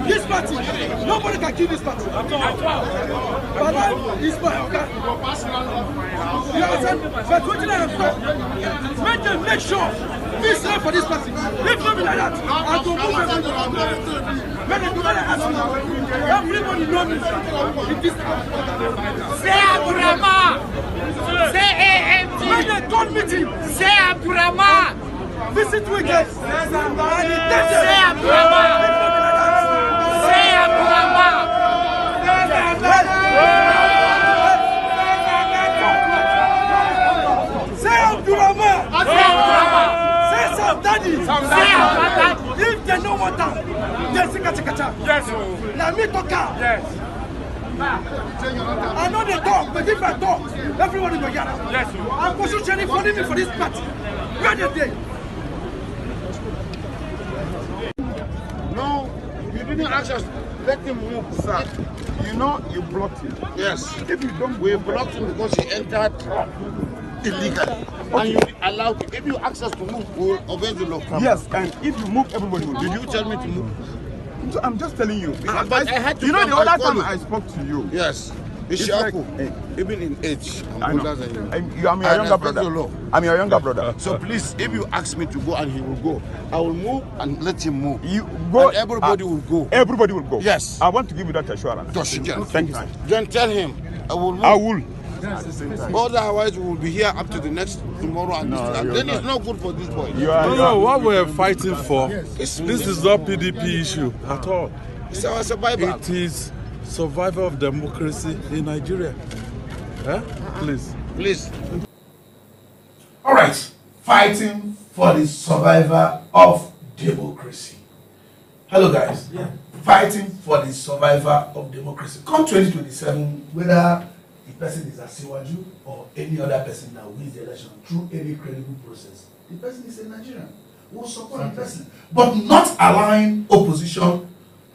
This party, nobody can kill this party. But is my okay. You understand? But what did I have done? Make sure this right for this party. If not be like that, I'll go move everybody. When they do that, ask me. Everybody know me. Say Abdurrahma. Say AMT. When they call meeting, say Abdurrahma. Visit weekends. Say Abdurrahma. Say Abdurrahma. Say Abdurrahma. Say Sam Daddy. If they know what time, they say kacha. Yes. Now me talk. Yes. I know they talk, but if I talk, everybody go yell. Yes. I'm positioning for me for this party. Where they dey? No, you didn't ask us. Let him move, sir. You know you blocked him. Yes. If you don't, we blocked him because he entered illegally. Okay. And you allowed him. If you ask us to move, we will obey the law. Yes, and if you move, everybody will. Did you tell me to move? So I'm just telling you. But I had to. You know, the other time I spoke to you. Yes. It's like, even in age, I'm older than you. I'm your younger brother. I'm your younger brother. So please, if you ask me to go and he will go, I will move and let him move. You go. And everybody will go. Everybody will go. Yes. I want to give you that assurance. Thank you. Then tell him I will move. I will. Otherwise, we will be here up to the next tomorrow, and then it's not good for this boy. No, what we're fighting for, this is not PDP issue at all. It's our survival. It is survival of democracy in Nigeria. Please. All right, fighting for the survival of democracy. Hello, guys. Fighting for the survival of democracy. Come 2027, whether the person is a Asiwaju or any other person that wins the election through any credible process, the person is a Nigerian. We will support the person, but not allowing opposition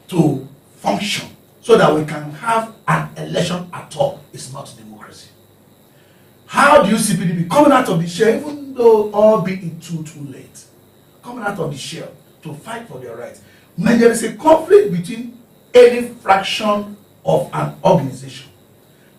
to function so that we can have an election at all is not democracy. How do you see PDP coming out of the shell, even though all be it too late, coming out of the shell to fight for their rights? When there is a conflict between any fraction of an organization,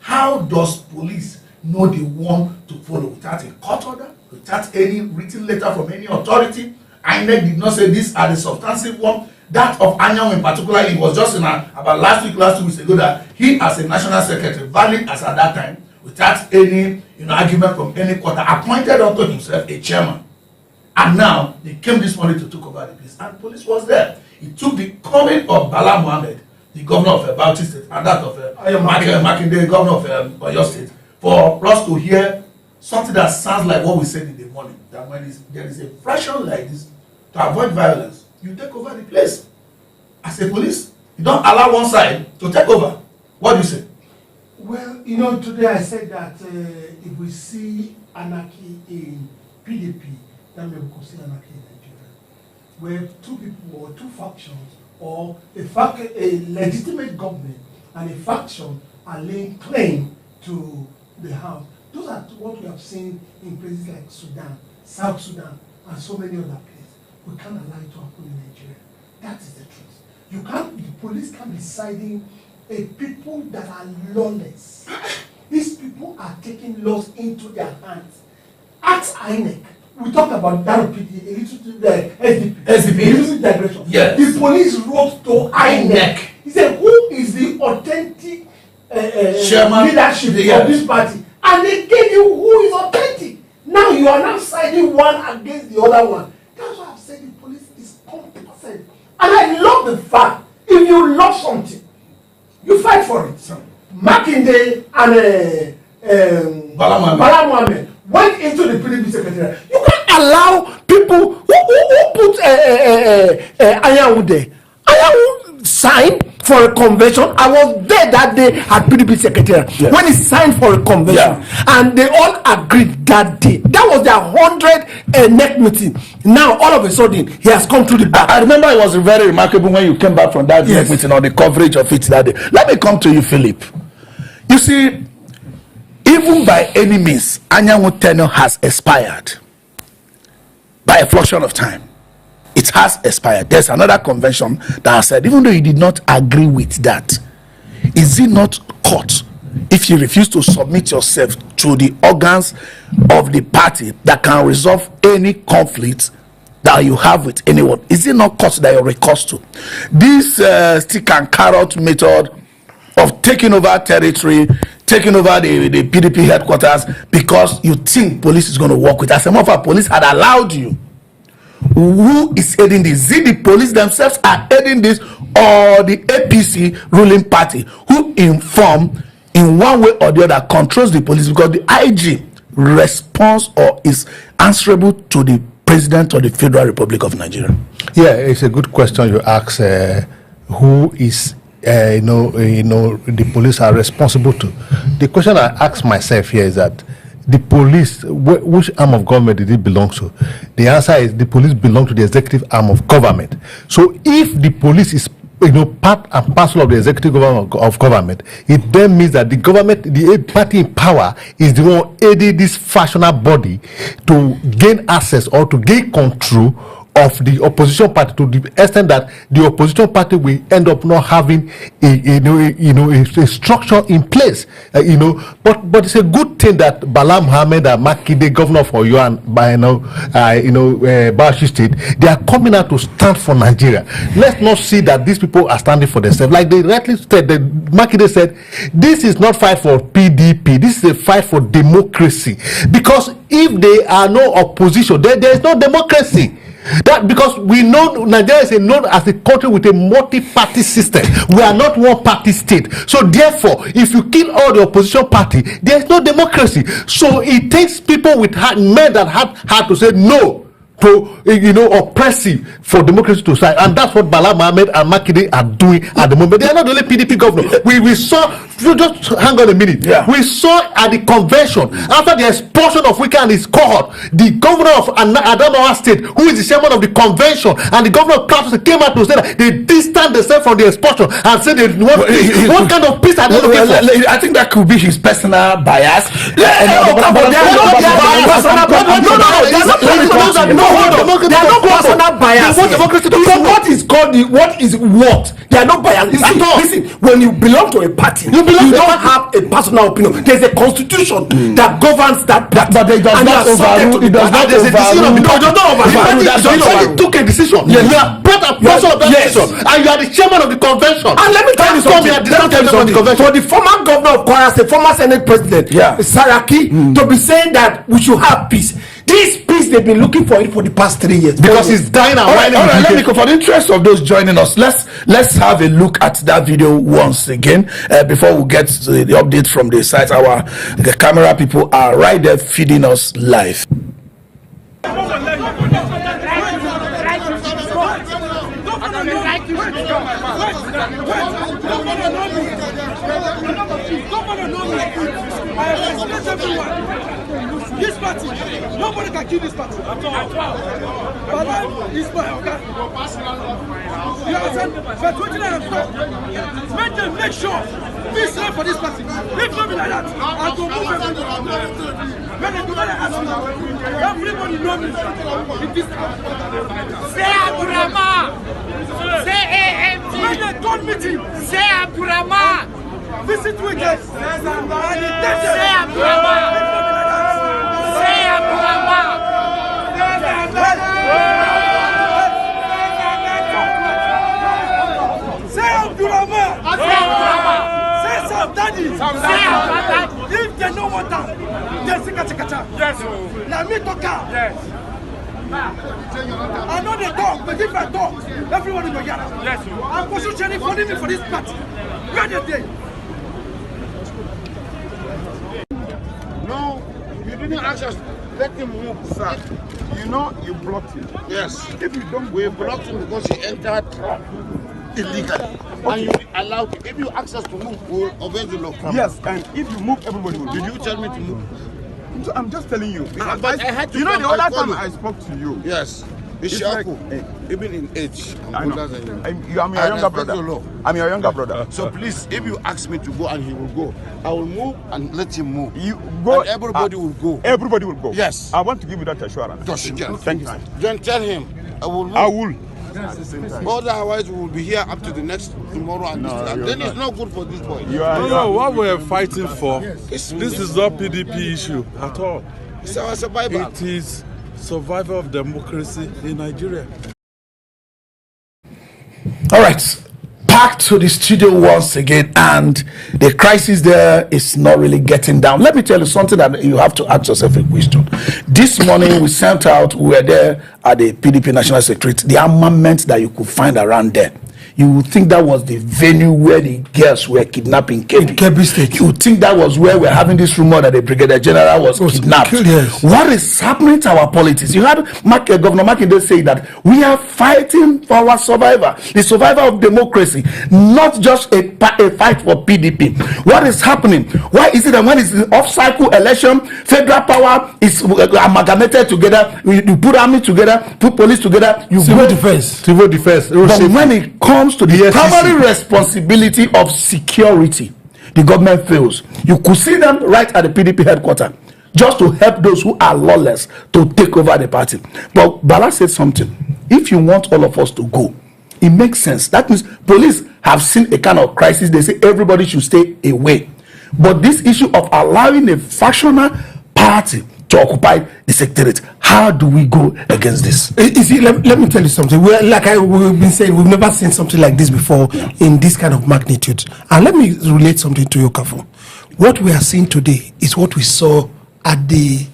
how does police know the one to follow without a court order, without any written letter from any authority? INEC did not say these are the substantive one. That of Anyang in particular, it was just about last 2 weeks ago that he, as a national secretary, valid as at that time, without any argument from any court, appointed unto himself a chairman. And now they came this morning to take over the place, and police was there. It took the coming of Bala Mohammed, the governor of Bauchi State, and that of Makinde, governor of Oyo State, for us to hear something that sounds like what we said in the morning, that when there is a fraction like this, to avoid violence, you take over the place. As a police, you don't allow one side to take over. What do you say? Well, today I said that if we see anarchy in PDP, then we could see anarchy in Nigeria, where two people or two factions or a legitimate government and a faction are laying claim to the house. Those are what we have seen in places like Sudan, South Sudan, and so many other places. We can't allow it to happen in Nigeria. That is the truth. The police can't be siding a people that are lawless. These people are taking laws into their hands. Ask INEC. We talked about that repeatedly, a little to the SDP, a little digression. Yes. The police wrote to INEC. He said, who is the authentic leadership of this party? And they gave you who is authentic. Now you are now siding one against the other one. That's why I've said the police is competent. And I love the fact, if you love something, you fight for it. Makinde and Bala Mohammed went into the PDP Secretariat. You can't allow people who put Ayahu there. Ayahu signed for a convention. I was there that day at PDP Secretariat when he signed for a convention, and they all agreed that day. That was their 100 neck meeting. Now all of a sudden he has come to the back. I remember it was very remarkable when you came back from that neck meeting or the coverage of it that day. Let me come to you, Philip. You see, even by any means, Anyanwu tenure has expired by a fraction of time. It has expired. There's another convention that has said, even though you did not agree with that, is it not court if you refuse to submit yourself to the organs of the party that can resolve any conflict that you have with anyone? Is it not court that you're recourse to? This stick and carrot method of taking over territory, taking over the PDP headquarters because you think police is going to work with us. Some of our police had allowed you. Who is aiding this? Is it the police themselves are aiding this, or the APC ruling party who inform in one way or the other controls the police? Because the IG responds or is answerable to the president of the Federal Republic of Nigeria. Yeah, it's a good question you ask. Who is the police are responsible to? The question I ask myself here is that the police, which arm of government did it belong to? The answer is the police belong to the executive arm of government. So if the police is part and parcel of the executive of government, it then means that the government, the party in power, is the one aiding this factional body to gain access or to gain control of the opposition party, to the extent that the opposition party will end up not having a structure in place. But it's a good thing that Bala Mohammed and Makinde, governor for Oyo and Bauchi State, they are coming out to stand for Nigeria. Let's not see that these people are standing for themselves. Like they rightly said, Makinde said, this is not fight for PDP. This is a fight for democracy. Because if there are no opposition, there is no democracy. That because we know Nigeria is known as a country with a multi-party system. We are not one-party state. So therefore, if you kill all the opposition party, there is no democracy. So it takes people with men that have to say no to oppressive for democracy to side, and that's what Bala Mohammed and Makinde are doing at the moment. They are not the only PDP governor. We saw, just hang on a minute. We saw at the convention after the expulsion of Wike and his cohort, the governor of Adamawa State, who is the chairman of the convention, and the governor of Plateau came out to say that they distanced themselves from the expulsion and said they want peace. What kind of peace are they looking for? I think that could be his personal bias. They are not personal bias. What is called what is what? They are not biased. Listen, when you belong to a party, you don't have a personal opinion. There's a constitution that governs that party. But it does not overrule. It does not overrule. Took a decision. You are part and parcel of that decision, and you are the chairman of the convention. And let me tell you something. For the former governor of Kwara State, former Senate President, Saraki, to be saying that we should have peace. This peace they've been looking for it for the past 3 years because it's dying and whining. All right, let me go. For the interest of those joining us, let's have a look at that video once again before we get to the update from the site. The camera people are right there feeding us live. This party, nobody can kill this party. Bala is my okay. You understand? But what I have done, make sure peace reign for this party. If not be like that, I go move everybody. When they do that, ask me. Everybody know me. Say Abdurrahma. Say AMT. When they call meeting, say Abdurrahma. Visit weekends. Say Abdurrahma. Say Abdurrahma. Say Abdurrahma. Say Sam Daddy. If they know what time, they say kacha. Yes. Now me talk. Yes. I know they talk, but if I talk, everybody go get out. Yes. I'm positioning for me for this party. Where they dey? No, you didn't ask us. Let him move, sir. You blocked him. Yes. If you don't, we blocked him because he entered illegally. and you allow to. If you ask us to move, we will obey the law. Yes, and if you move, everybody will. Did you tell me to move? So I'm just telling you. But I had to you know, come, the other I call time you. I spoke to you. Yes. It's like, Even in age, I I'm know. older than you. I'm your I younger respect brother. the law. I'm your younger brother. So please, if you ask me to go and he will go, I will move and let him move. You go. And everybody will go. Everybody will go. Yes. I want to give you that assurance. Thank you, sir. Then tell him I will move. I will. Otherwise, we will be here up to the next tomorrow, and then it's not good for this boy. No, what we're fighting for, this is not PDP issue at all. It's our survival. It is survival of democracy in Nigeria. All right, back to the studio once again, and the crisis there is not really getting down. Let me tell you something that you have to ask yourself a question. This morning we sent out, we were there at the PDP National Secretariat, the armament that you could find around there. You would think that was the venue where the girls were kidnapped in Kebbi State. You would think that was where we're having this rumor that the Brigadier General was kidnapped. Yes. What is happening to our politics? You had Governor Makinde say that we are fighting for our survival, the survival of democracy, not just a fight for PDP. What is happening? Why is it that when it's an off-cycle election, federal power is amalgamated together, you put army together, put police together, you Civil go defense. But when it comes to the primary responsibility of security, the government fails. You could see them right at the PDP headquarters just to help those who are lawless to take over the party. But Bala said something. If you want all of us to go, it makes sense. That means police have seen a kind of crisis. They say everybody should stay away. But this issue of allowing a factional party to occupy the secretariat, how do we go against this? You see, let me tell you something. We've been saying, we've never seen something like this before in this kind of magnitude. And let me relate something to you, Kafo. What we are seeing today is what we saw at the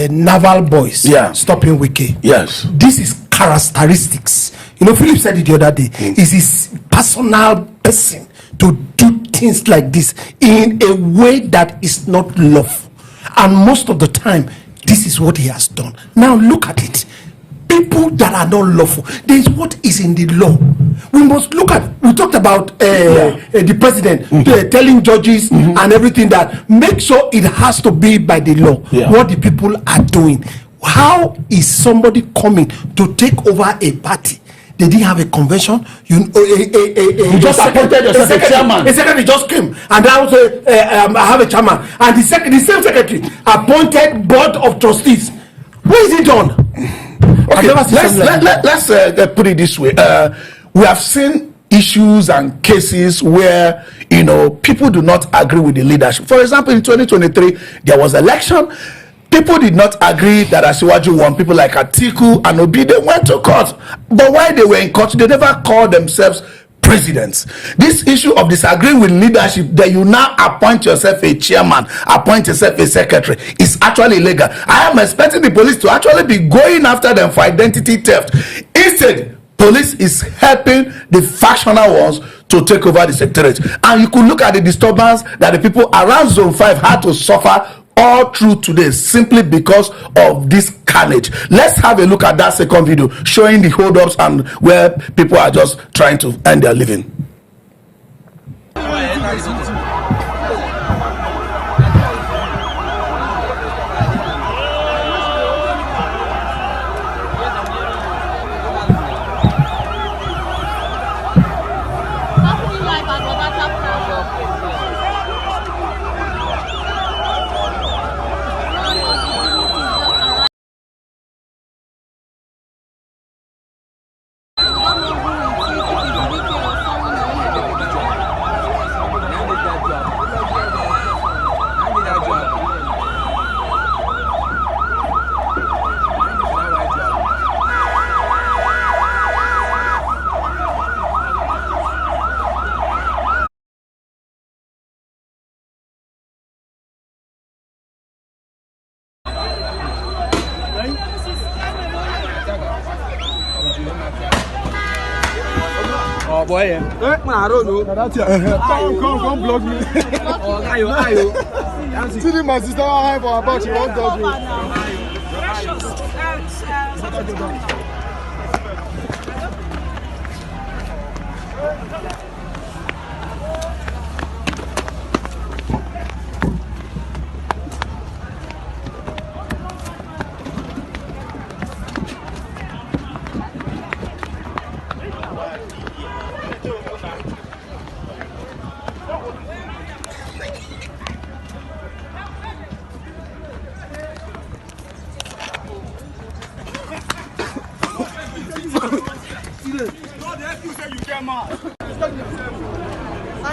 naval boys stopping Wike. Yes. This is characteristics. You know, Philip said it the other day. It's his personal person to do things like this in a way that is not lawful. And most of the time, this is what he has done. Now look at it. People that are not lawful, there is what is in the law. We must look at, we talked about the president telling judges and everything that make sure it has to be by the law. What the people are doing. How is somebody coming to take over a party? They didn't have a convention. You just appointed yourself a chairman. The secretary just came, and I also I have a chairman, and the same secretary appointed board of trustees. Where is it done? Okay, let's put it this way. We have seen issues and cases where people do not agree with the leadership. For example, in 2023, there was election. People did not agree that Asiwaju won. People like Atiku and Obi, they went to court. But while they were in court, they never called themselves presidents. This issue of disagreeing with leadership, that you now appoint yourself a chairman, appoint yourself a secretary, is actually illegal. I am expecting the police to actually be going after them for identity theft. Instead, police is helping the factional ones to take over the secretariat. And you could look at the disturbance that the people around Zone 5 had to suffer all through today simply because of this carnage. Let's have a look at that second video showing the hold-ups and where people are just trying to earn their living. Oh boy, come block me. See my sister high for about she won't touch you.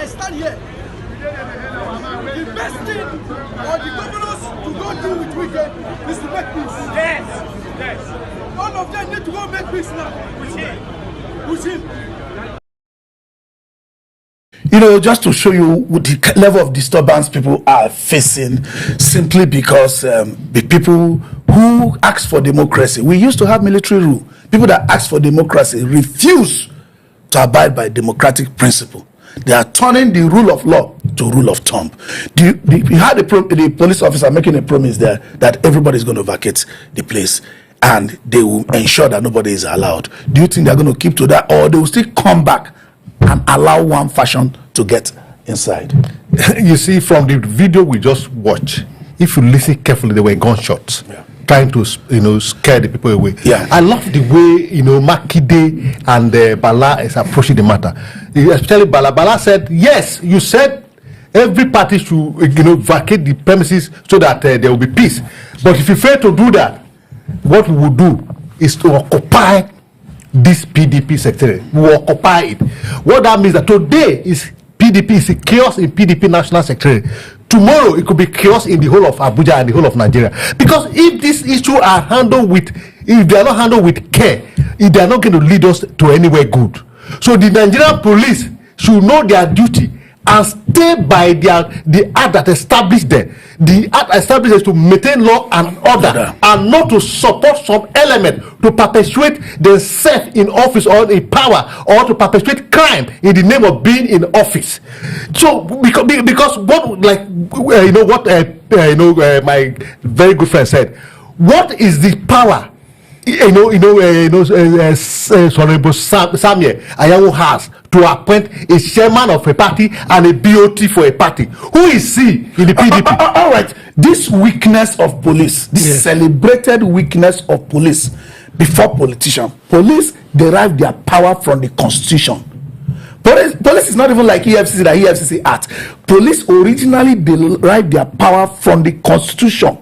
I stand here. The best thing for the governors to go do with Wike is to make peace. Yes. All of them need to go make peace now. With him. You know, just to show you the level of disturbance people are facing, simply because the people who ask for democracy, we used to have military rule. People that ask for democracy refuse to abide by democratic principle. They are turning the rule of law to rule of thumb. You had the police officer making a promise there that everybody is going to vacate the place and they will ensure that nobody is allowed. Do you think they're going to keep to that, or they will still come back and allow one faction to get inside? You see, from the video we just watched, if you listen carefully, there were gunshots. Yeah. Trying to, scare the people away. Yeah. I love the way, Makinde and Bala is approaching the matter. Especially Bala. Bala said, yes, you said every party should, vacate the premises so that there will be peace. But if you fail to do that, what we will do is to occupy this PDP secretariat. We will occupy it. What that means that today is PDP is a chaos in PDP national secretariat. Tomorrow it could be chaos in the whole of Abuja and the whole of Nigeria. Because if these issues are handled if they are not handled with care, if they are not going to lead us to anywhere good. So the Nigerian police should know their duty and stay by the act that established them. The act established is to maintain law and order and not to support some element to perpetuate themselves in office or in power, or to perpetuate crime in the name of being in office. So because what, like my very good friend said, what is the power Samuel Ayawu has to appoint a chairman of a party and a BOT for a party? Who is he in the PDP? All right, this weakness of police, this celebrated weakness of police before politicians. Police derive their power from the constitution. Police is not even like EFCC that EFCC act. Police originally derive their power from the constitution.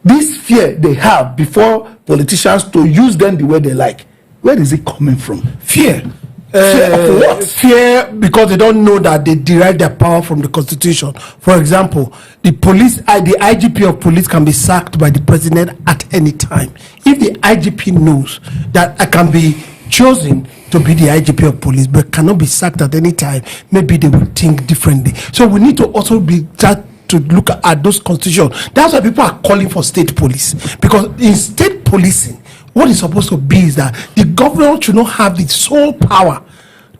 This fear they have before politicians to use them the way they like, where is it coming from? Fear. Fear of what? Fear because they don't know that they derive their power from the constitution. For example, the IGP of police can be sacked by the president at any time. If the IGP knows that I can be chosen to be the IGP of police but cannot be sacked at any time, maybe they will think differently. So we need to also to look at those constitutions. That's why people are calling for state police, because in state policing, what is supposed to be is that the governor should not have the sole power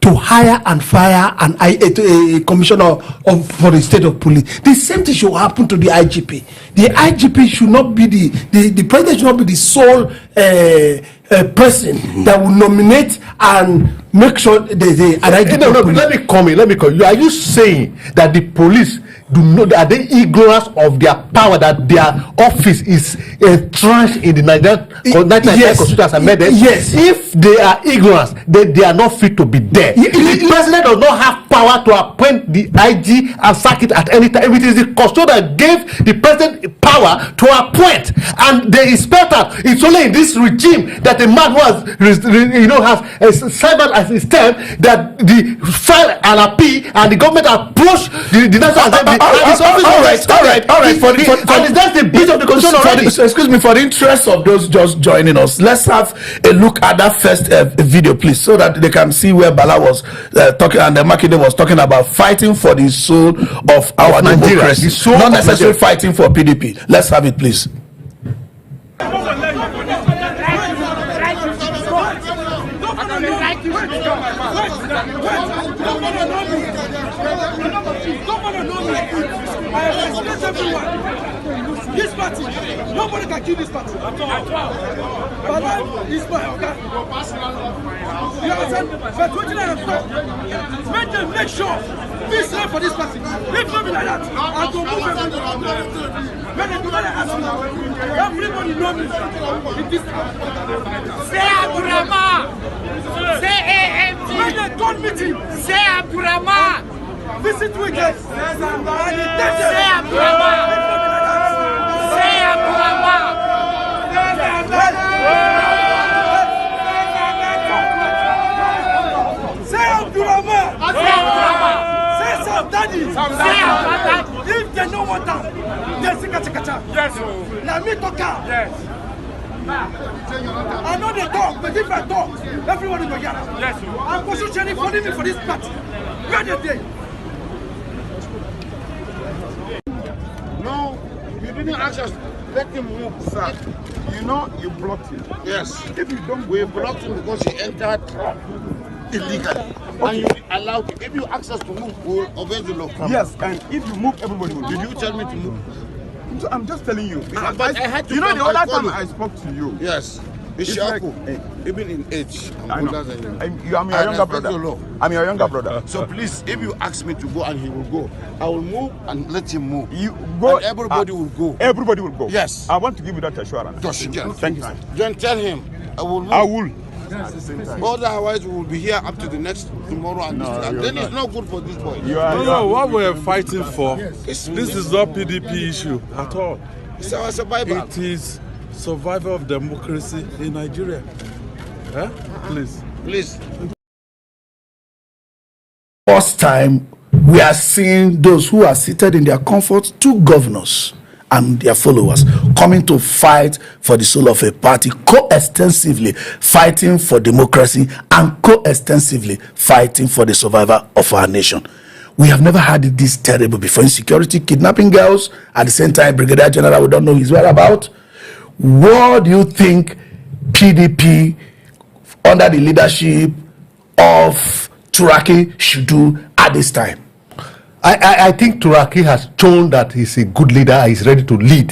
to hire and fire a commissioner for the state of police. The same thing should happen to the IGP. The IGP should not be the president should not be the sole person that will nominate and make sure there's an IGP. No, let me come in. Are you saying that the police do not, are they ignorant of their power, that their office is entrenched in the Nigerian Constitution as amended? Yes. If they are ignorant, they are not fit to be there. The president does not have power to appoint the IG and sack it at any time. It is the Constitution that gave the president power to appoint, and they expect that it's only in this regime that a man who has served as his term that the file an appeal and the government approach the national assembly. All right. That's the breach of the constitution already. Excuse me, for the interest of those just joining us, let's have a look at that first video, please, so that they can see where Bala was talking and Makinde was talking about fighting for the soul of our democracy, not necessarily fighting for PDP. Let's have it, please. This party, nobody can kill this party. Bala is my okay. You understand? But what I have done, make sure peace reign for this party. If not be like that, I go move everybody. When they do that, I ask you. Everybody know me. In this Say Abdurrahman. Say AMT. when they call meeting, Say Abdurrahman. visit Wike-led. Say Abdurrahman. Say Abdurrahman. Say Abdurrahman. Say Abdurrahman. Say daddy. If they don't want them, they Secretariat. Yes. Now me talk. Yes. I know they talk, but if I talk, everybody go yara. Yes. I'm constitutionally funding me for this party. Where they? No, you didn't ask us. Let him move, sir. You know you blocked him. Yes. If you don't, we blocked him because he entered illegally. And you allowed him. If you ask us to move, we will obey the law. Yes, and if you move, everybody will. Did you tell me to move? So I'm just telling you. But I had to you know, come, the other I called time you. I spoke to you. Yes. It's like, Even in age, I I'm know. older than you. I'm your I younger respect brother. the law. I'm your younger brother. So please, if you ask me to go and he will go, I will move and let him move. You go. And everybody will go. Everybody will go. Yes. I want to give you that assurance. Thank you, sir. Then tell him I will move. I will. Otherwise, we will be here up to the next tomorrow, and then it's not good for this boy. No, what we're fighting for, this is not PDP issue at all. It's our survival. It is survival of democracy in Nigeria. Please. First time we are seeing those who are seated in their comfort, two governors and their followers coming to fight for the soul of a party, co-extensively fighting for democracy and co-extensively fighting for the survival of our nation. We have never had it this terrible before. Insecurity, kidnapping girls, at the same time, Brigadier General, we don't know his whereabouts. What do you think PDP, under the leadership of Turaki, should do at this time? I think Turaki has shown that he's a good leader. He's ready to lead.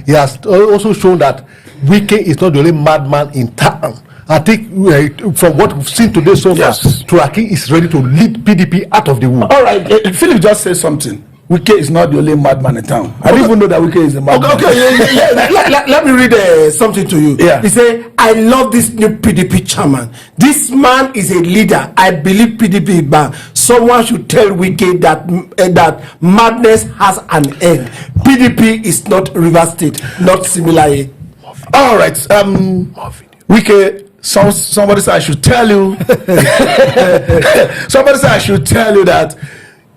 He has also shown that Wike is not the only madman in town. I think from what we've seen today so far, Turaki is ready to lead PDP out of the womb. All right, Philip just said something. Wike is not the only madman in town. I didn't even know that Wike is a madman. Let me read something to you. Yeah. He said, I love this new PDP chairman. This man is a leader. I believe PDP is bad. Someone should tell Wike that madness has an end. PDP is not River State, not similarly. All right, Wike, somebody said I should tell you. Somebody said I should tell you that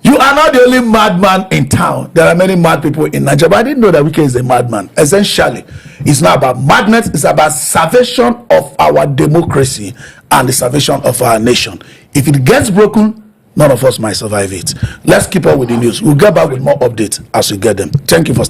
you are not the only madman in town. There are many mad people in Nigeria, but I didn't know that Wike is a madman. Essentially, it's not about madness, it's about salvation of our democracy and the salvation of our nation. If it gets broken, none of us might survive it. Let's keep up with the news. We'll get back with more updates as we get them. Thank you for standing.